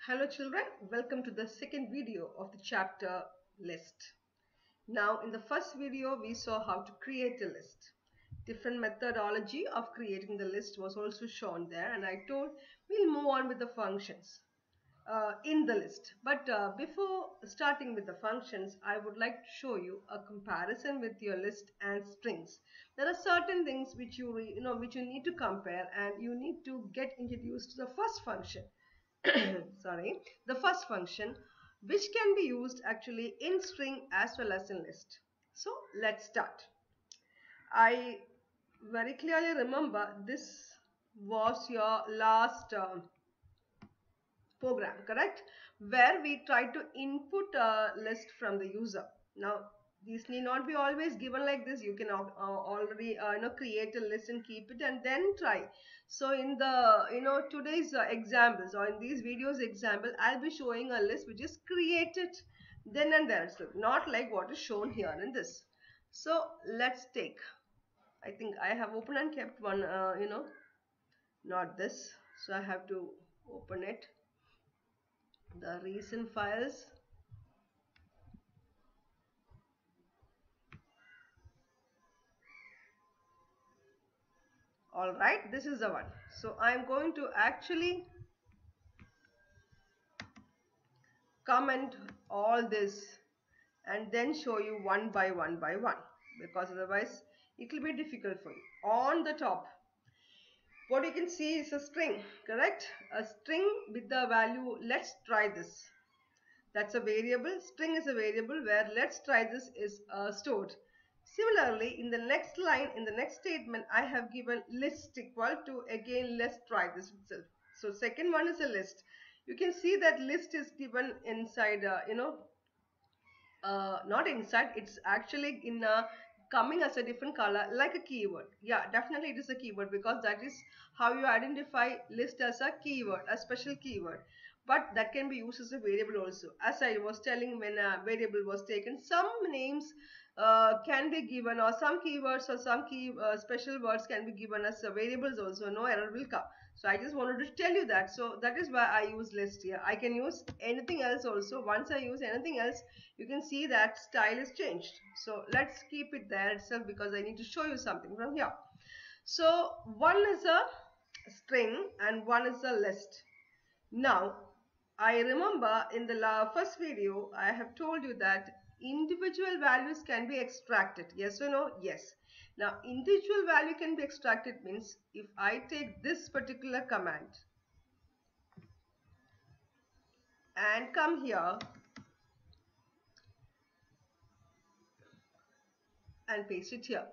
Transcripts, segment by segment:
Hello children, welcome to the second video of the chapter list. Now in the first video we saw how to create a list. Different methodology of creating the list was also shown there, and I told we'll move on with the functions in the list. But before starting with the functions, I would like to show you a comparison with your list and strings. There are certain things which which you need to compare, and you need to get introduced to the first function. Sorry, the first function, which can be used actually in string as well as in list. So let's start. I very clearly remember this was your last program, correct, where we try to input a list from the user. Now these need not be always given like this. You can already create a list and keep it and then try. So in the today's examples, or in these videos example, I'll be showing a list which is created then and there, so not like what is shown here in this. So let's take, I think I have opened and kept one, not this, so I have to open it, the recent files. All right, this is the one. So I'm going to actually comment all this and then show you one by one, because otherwise it will be difficult for you. On the top, what you can see is a string, correct? A string with the value let's try this. That's a variable. String is a variable where let's try this is stored. Similarly, in the next line, in the next statement, I have given list equal to, again, let's try this itself. So second one is a list. You can see that list is given inside, not inside, it's actually in coming as a different color like a keyword. Yeah, definitely it is a keyword, because that is how you identify list as a keyword, a special keyword. But that can be used as a variable also. As I was telling, when a variable was taken, some names can be given, or some keywords or some special words can be given as variables also. No error will come. So I just wanted to tell you that. So that is why I use list here. I can use anything else also. Once I use anything else, you can see that style is changed. So let's keep it there itself, because I need to show you something from here. So one is a string and one is a list. Now I remember in the first video I have told you that individual values can be extracted. Yes or no? Yes. Now individual value can be extracted means, if I take this particular command and come here and paste it here,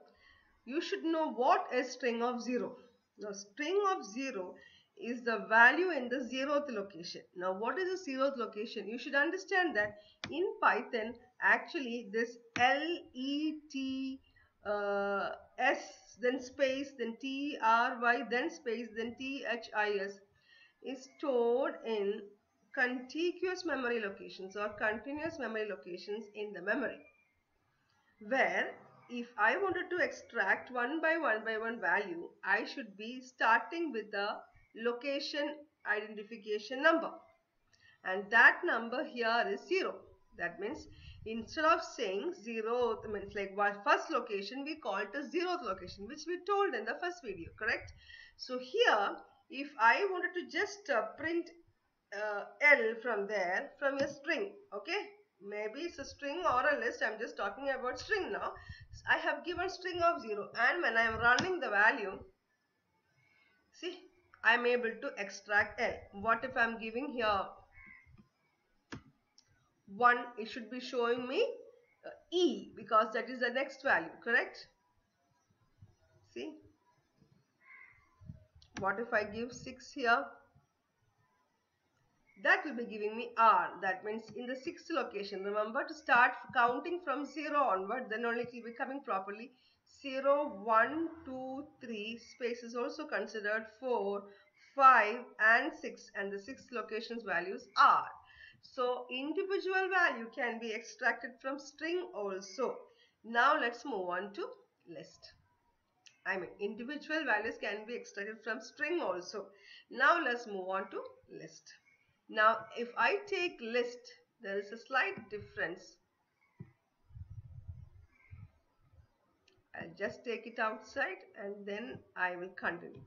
you should know what is string of 0. Now string of 0 is the value in the 0th location. Now what is the 0th location? You should understand that in Python actually this LET S, then space, then TRY, then space, then THIS is stored in contiguous memory locations or continuous memory locations in the memory, where if I wanted to extract one by one value, I should be starting with the location identification number, and that number here is 0. That means instead of saying 0th, means like first location, we call it a 0th location, which we told in the first video, correct? So here, if I wanted to just print L from there, from a string, okay, maybe it's a string or a list, I'm just talking about string now. I have given string of 0, and when I am running the value, see, I'm able to extract L. What if I'm giving here 1, it should be showing me E, because that is the next value, correct? See, what if I give 6 here? That will be giving me R. That means in the 6th location. Remember to start counting from 0 onward, then only it will be coming properly. 0, 1, 2, 3, space is also considered, 4, 5 and 6, and the 6th location's values are. So individual value can be extracted from string also. Now let's move on to list. I mean, individual values can be extracted from string also. Now let's move on to list. Now if I take list, there is a slight difference. I'll just take it outside and then I will continue.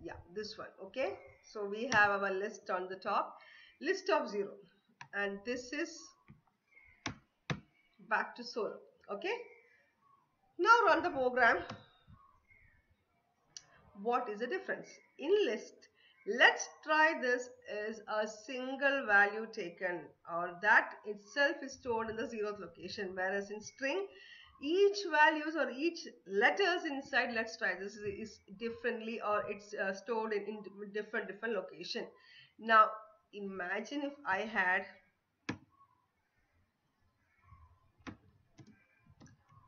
Yeah, this one. Okay, so we have our list on the top, list of 0, and this is back to solo. Okay, now run the program. What is the difference? In list, let's try this as a single value taken, or that itself is stored in the 0th location, whereas in string, each values or each letters inside let's try this is differently, or it's stored in different location. Now imagine if I had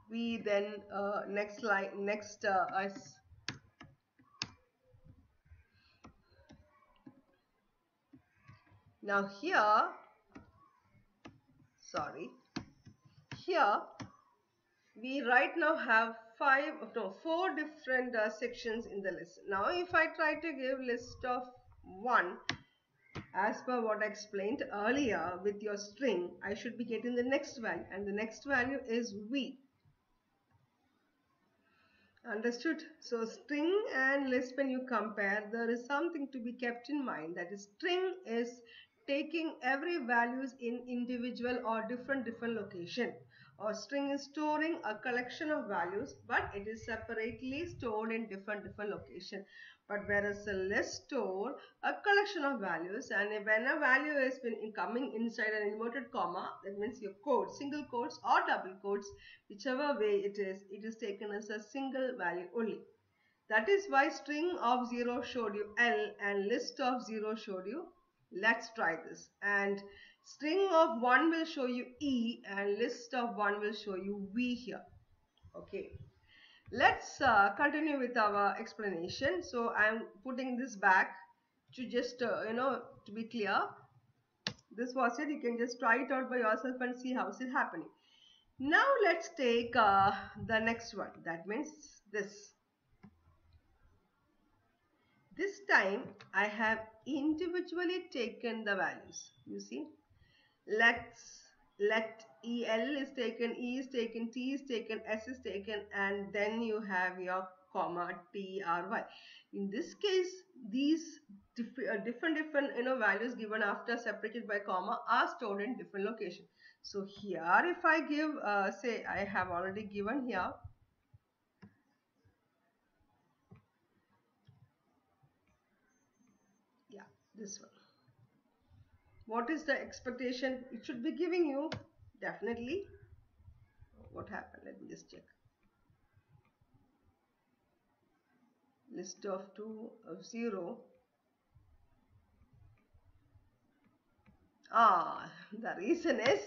we then next line next now here here we right now have four different sections in the list. Now if I try to give list of 1 as per what I explained earlier with your string, I should be getting the next value, and the next value is V. Understood? So string and list, when you compare, there is something to be kept in mind, that is string is taking every values in individual or different location, or string is storing a collection of values but it is separately stored in different location. But whereas a list store a collection of values, and when a value is been coming inside an inverted comma, that means your code, single quotes or double quotes, whichever way it is taken as a single value only. That is why string of 0 showed you L and list of 0 showed you. Let's try this. And string of 1 will show you E and list of 1 will show you V here. Okay. Let's continue with our explanation. So I'm putting this back to just, to be clear. This was it. You can just try it out by yourself and see how is it happening. Now let's take the next one. That means this. This time I have individually taken the values. You see, let EL is taken, E is taken, T is taken, S is taken, and then you have your comma TRY. In this case, these different values given after separated by comma are stored in different location. So here if I give say I have already given here, yeah, this one. What is the expectation it should be giving you? Definitely. What happened? Let me just check. List of 2 of 0. The reason is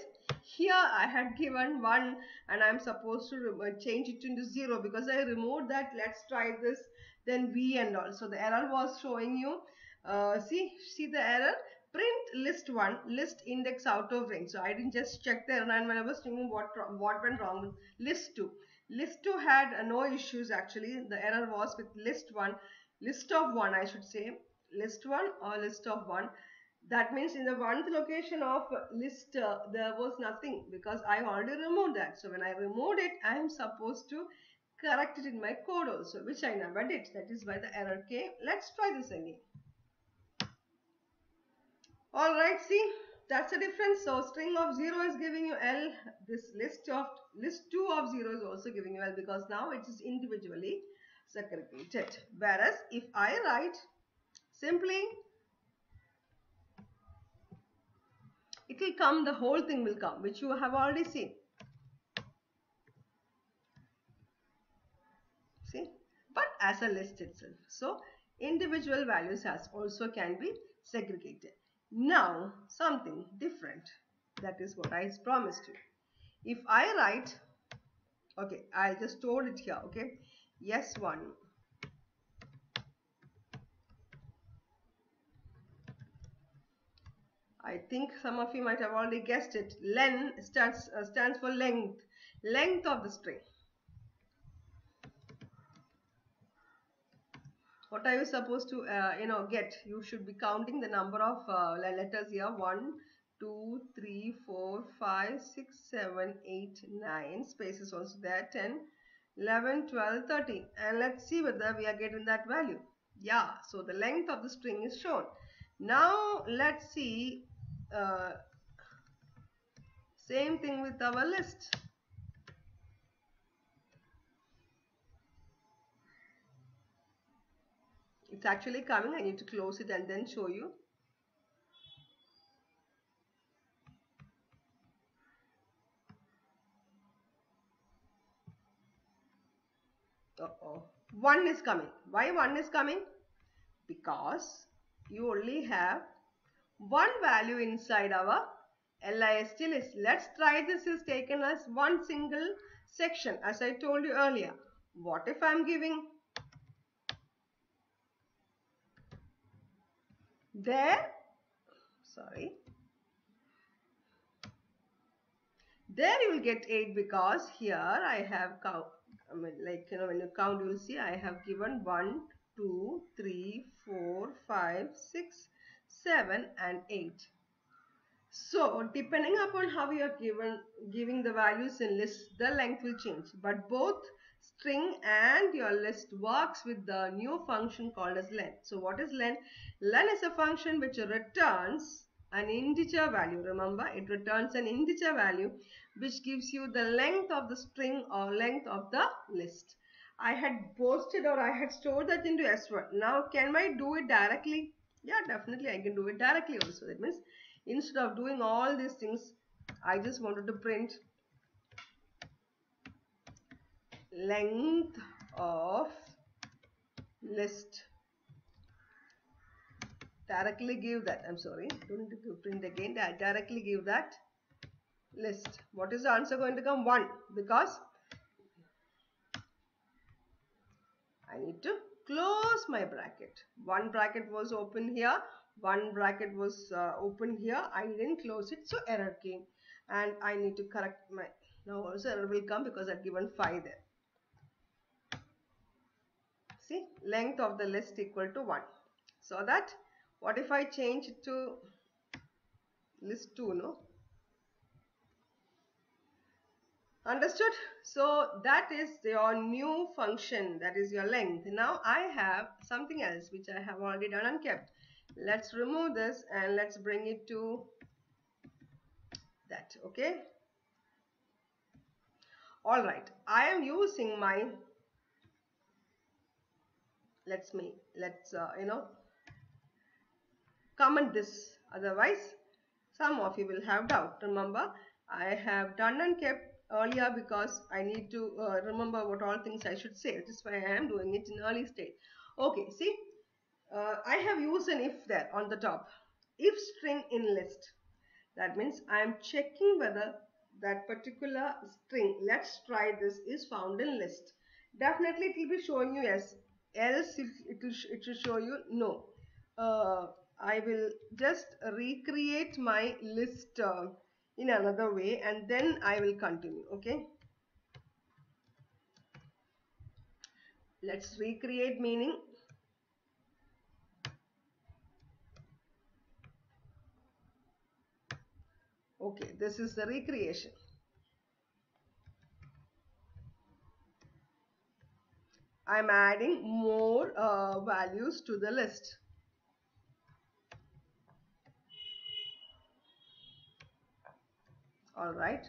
here I had given 1 and I'm supposed to change it into 0 because I removed that let's try this, then V and all. So the error was showing you, see the error, print list 1, list index out of range. So I didn't just check the error, and when I was thinking what went wrong with list 2. List 2 had no issues actually. The error was with list 1, list of 1 I should say, list 1 or list of 1. That means in the 1th location of list there was nothing because I already removed that. So when I removed it, I am supposed to correct it in my code also, which I never did. That is why the error came. Let's try this again. Alright, see, that's the difference. So string of 0 is giving you L. This list 2 of 0 is also giving you L because now it is individually segregated. Whereas if I write simply, it will come, the whole thing will come, which you have already seen. See, but as a list itself. So individual values as also can be segregated. Now something different, that is what I promised you. If I write, okay, I just stored it here, okay, yes 1, I think some of you might have already guessed it. Len stands for length of the string. What are you supposed to get? You should be counting the number of letters here. 1, 2, 3, 4, 5, 6, 7, 8, 9. Spaces also there. 10, 11, 12, 13. And let's see whether we are getting that value. Yeah, so the length of the string is shown. Now let's see same thing with our list. It's actually coming. I need to close it and then show you. Uh-oh. 1 is coming. Why 1 is coming? Because you only have one value inside our list list. Let's try this is taken as one single section as I told you earlier. What if I'm giving there, sorry, there you will get 8 because here I have count, when you count you will see I have given 1, 2, 3, 4, 5, 6, 7 and 8. So depending upon how you are giving the values in list, the length will change. But both string and your list works with the new function called as len. So what is len? Len is a function which returns an integer value. Remember, it returns an integer value which gives you the length of the string or length of the list. I had posted or I had stored that into S1. Now can I do it directly? Yeah, definitely I can do it directly also. That means instead of doing all these things, I just wanted to print length of list. Directly give that. I'm sorry, don't need to print again. Directly give that list. What is the answer going to come? 1, because I need to close my bracket. One bracket was open here, one bracket was open here. I didn't close it, so error came, and I need to correct my. Now also error will come because I've given 5 there. See, length of the list equal to 1. So that, what if I change it to list 2, no? Understood? So that is your new function, that is your length. Now I have something else which I have already done and kept. Let's remove this and let's bring it to that, okay? All right, I am using my, let's comment this, otherwise some of you will have doubt. Remember, I have done and kept earlier because I need to remember what all things I should say. That is why I am doing it in early stage. Okay, see, I have used an if there on the top. If string in list. That means I am checking whether that particular string, let's try this, is found in list. Definitely it will be showing you yes, else it will show you no. I will just recreate my list in another way and then I will continue. Okay, let's recreate, meaning okay, this is the recreation. I'm adding more values to the list. All right,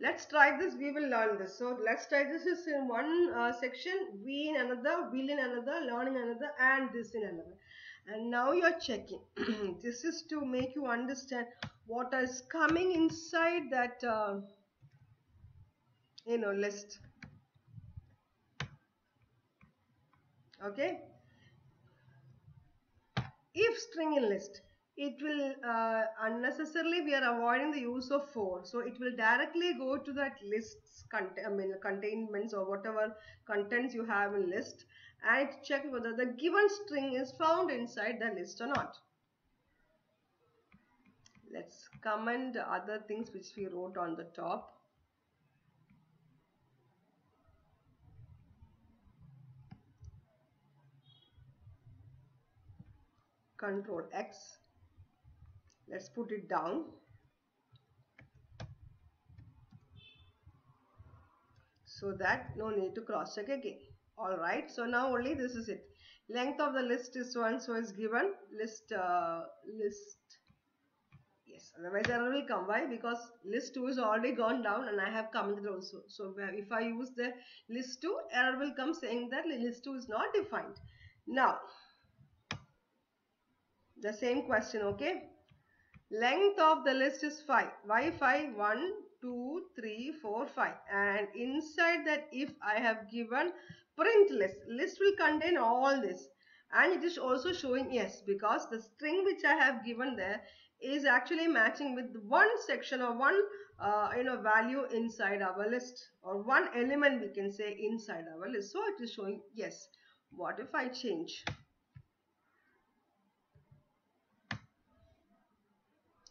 let's try this. We will learn this. So let's try this is in one section, we in another, will in another, learning another, and this in another. And now you're checking. This is to make you understand what is coming inside that list. Okay, if string in list, it will unnecessarily we are avoiding the use of for, so it will directly go to that list's containments or whatever contents you have in list and check whether the given string is found inside the list or not. Let's comment the other things which we wrote on the top. Control X. Let's put it down. So that no need to cross check again. Alright, so now only this is it. Length of the list is 1, so it's given list. Yes, otherwise error will come. Why? Because list 2 is already gone down and I have commented also. So if I use the list 2, error will come saying that list 2 is not defined. Now, the same question, okay? Length of the list is 5. Why 5? 1, 2, 3, 4, 5. And inside that, if I have given print list, list will contain all this. And it is also showing yes, because the string which I have given there is actually matching with one section or one value inside our list, or one element we can say inside our list. So it is showing yes. What if I change?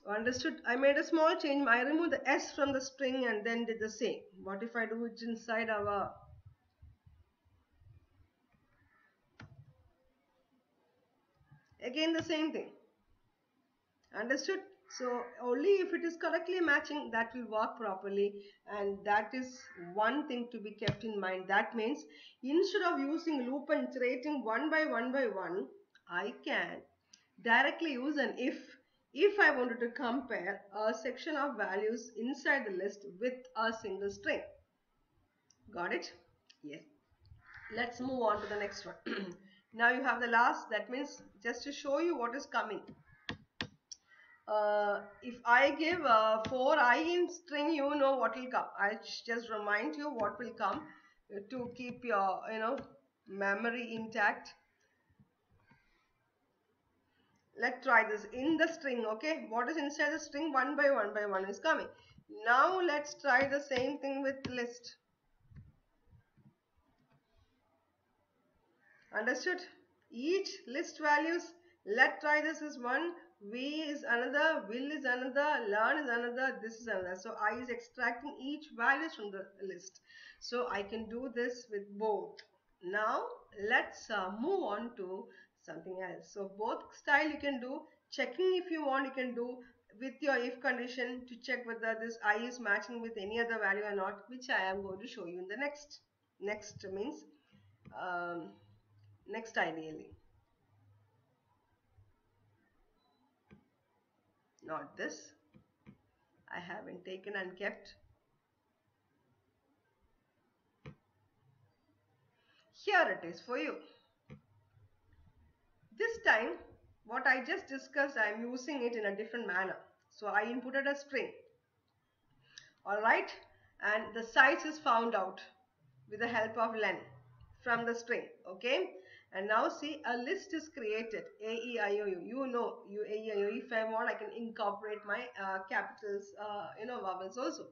Understood? I made a small change. I removed the S from the string and then did the same. What if I do it inside our... Again the same thing. Understood? So only if it is correctly matching, that will work properly, and that is one thing to be kept in mind. That means instead of using loop and iterating one by one, I can directly use an if I wanted to compare a section of values inside the list with a single string. Got it? Yes. Let's move on to the next one. Now you have the last, that means just to show you what is coming. If I give 4i in string, you know what will come. I'll just remind you what will come to keep your memory intact. Let's try this in the string. Okay, what is inside the string? 1 by 1 is coming. Now let's try the same thing with list. Understood? Each list values, let's try this is one, we is another, will is another, learn is another, this is another. So I is extracting each values from the list. So I can do this with both. Now let's move on to something else. So both style you can do. Checking if you want, you can do with your if condition to check whether this I is matching with any other value or not, which I am going to show you in the next. Next means next ideally. Not this. I haven't taken and kept. Here it is for you. This time, what I just discussed, I am using it in a different manner. So I inputted a string. Alright, and the size is found out with the help of len from the string. Okay, and now see, a list is created. A, E, I, O, U. You know, A, E, I, O, U. If I want, I can incorporate my capitals, vowels also.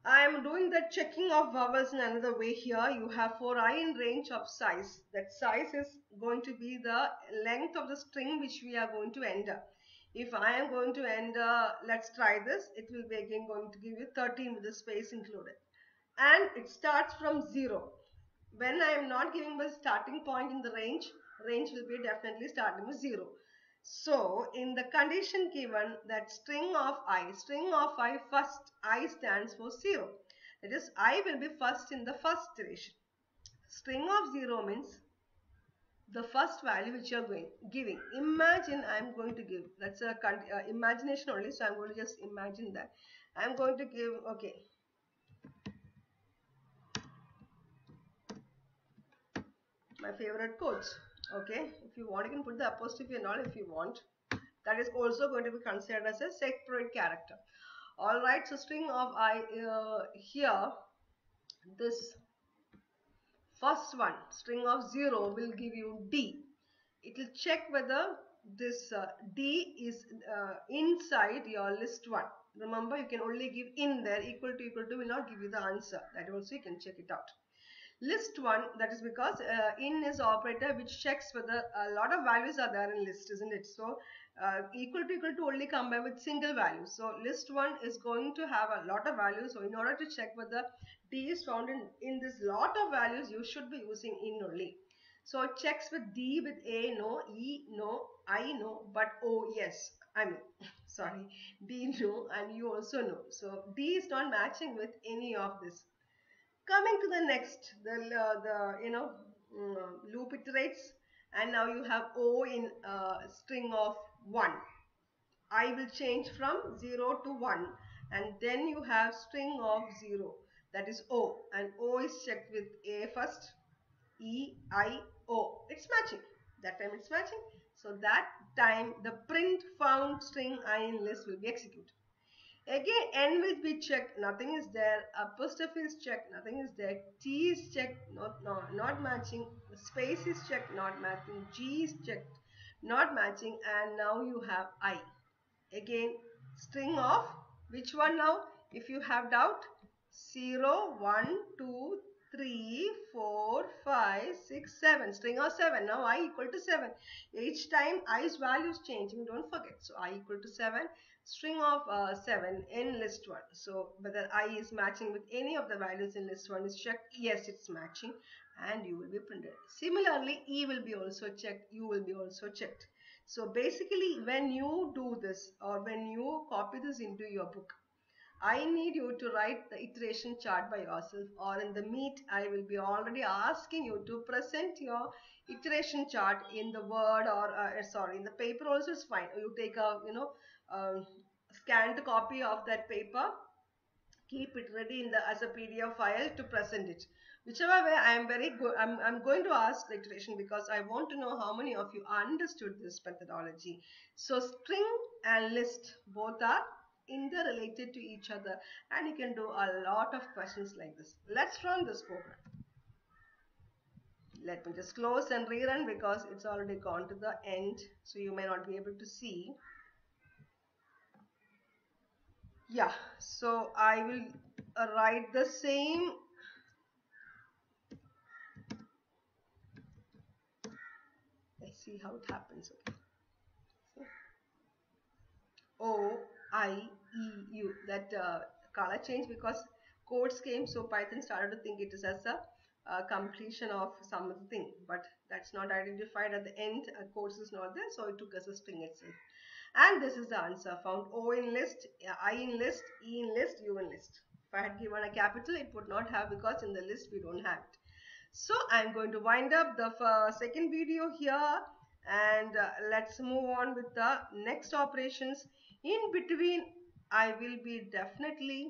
I am doing the checking of vowels in another way here. You have for I in range of size. That size is going to be the length of the string which we are going to enter. If I am going to enter, let's try this. It will be again going to give you 13 with the space included. And it starts from 0. When I am not giving the starting point in the range will be definitely starting with 0. So in the condition given, that string of I first, I stands for 0. That is, I will be first in the first iteration. String of 0 means the first value which you are giving. Imagine I am going to give, that's a imagination only, so I am going to just imagine that. I am going to give, okay, my favorite quotes. Okay, if you want, you can put the apostrophe and all if you want. That is also going to be considered as a separate character. Alright, so string of I here, this first one, string of 0 will give you D. It will check whether this D is inside your list 1. Remember, you can only give in there, equal to will not give you the answer. That also you can check it out. List 1, that is because in is operator which checks whether a lot of values are there in list, isn't it? So equal to only come by with single values. So list 1 is going to have a lot of values. So in order to check whether D is found in this lot of values, you should be using in only. So it checks with D, with A, no, E, no, I, no, but O, yes. I mean, sorry, D, no, and you also know. So D is not matching with any of this. Coming to the next, loop iterates, and now you have O in string of 1. I will change from 0 to 1, and then you have string of 0, that is O, and O is checked with A first, E, I, O. It's matching. That time it's matching. So that time the print found string I in list will be executed. Again, N will be checked, nothing is there. Apostrophe is checked, nothing is there. T is checked, not matching. Space is checked, not matching. G is checked, not matching. And now you have I. Again, string of which one now? If you have doubt, 0, 1, 2, 3, 4, 5, 6, 7. String of 7. Now I equal to 7. Each time i's value is changing, don't forget. So I equal to 7. String of 7 in list 1. So whether I is matching with any of the values in list 1 is checked. Yes, it's matching, and you will be printed. Similarly, E will be also checked. U will be also checked. So basically, when you do this or when you copy this into your book, I need you to write the iteration chart by yourself, or in the meet I will be already asking you to present your iteration chart in the Word, or in the paper also is fine. You take a um, scanned copy of that paper, keep it ready in the as a PDF file to present it. Whichever way, I am very good. I'm going to ask the iteration because I want to know how many of you understood this methodology. So string and list both are interrelated to each other, and you can do a lot of questions like this. Let's run this program. Let me just close and rerun because it's already gone to the end, so you may not be able to see. Yeah, so I will write the same. Let's see how it happens. Okay. O, I, E, U. That color change because codes came, so Python started to think it is as a completion of some other thing, but that's not identified at the end. Codes is not there, so it took as a string itself. And this is the answer found: O in list, I in list, E in list, U in list. If I had given a capital, it would not have, because in the list we don't have it. So I'm going to wind up the second video here, and let's move on with the next operations. In between, I will be definitely